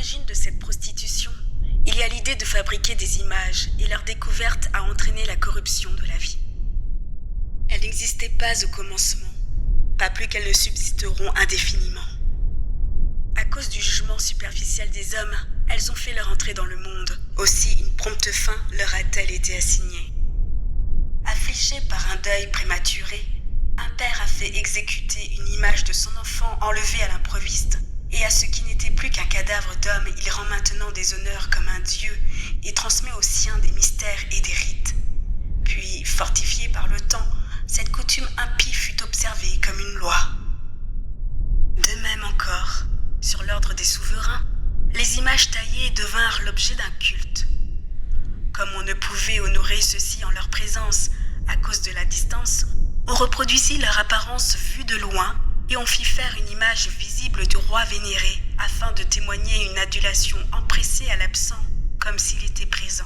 l'origine de cette prostitution, il y a l'idée de fabriquer des images et leur découverte a entraîné la corruption de la vie. Elles n'existaient pas au commencement, pas plus qu'elles ne subsisteront indéfiniment. À cause du jugement superficiel des hommes, elles ont fait leur entrée dans le monde. Aussi, une prompte fin leur a-t-elle été assignée. Affligé par un deuil prématuré, un père a fait exécuter une image de son enfant enlevé à l'improviste. Et à ce qui n'était plus qu'un cadavre d'homme, il rend maintenant des honneurs comme un dieu et transmet aux siens des mystères et des rites. Puis, fortifiée par le temps, cette coutume impie fut observée comme une loi. De même encore, sur l'ordre des souverains, les images taillées devinrent l'objet d'un culte. Comme on ne pouvait honorer ceux-ci en leur présence à cause de la distance, on reproduisit leur apparence vue de loin et on fit faire une image visible du roi vénéré afin de témoigner une adulation empressée à l'absent comme s'il était présent.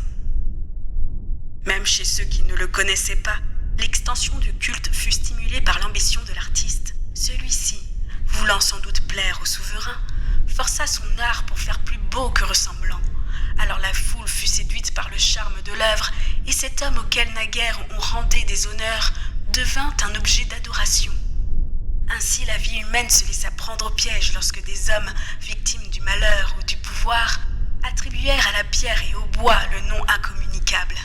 Même chez ceux qui ne le connaissaient pas, l'extension du culte fut stimulée par l'ambition de l'artiste. Celui-ci, voulant sans doute plaire au souverain, força son art pour faire plus beau que ressemblant. Alors la foule fut séduite par le charme de l'œuvre et cet homme auquel naguère on rendait des honneurs devint un objet d'adoration. Ainsi la vie humaine se laissa prendre au piège lorsque des hommes, victimes du malheur ou du pouvoir, attribuèrent à la pierre et au bois le nom incommunicable.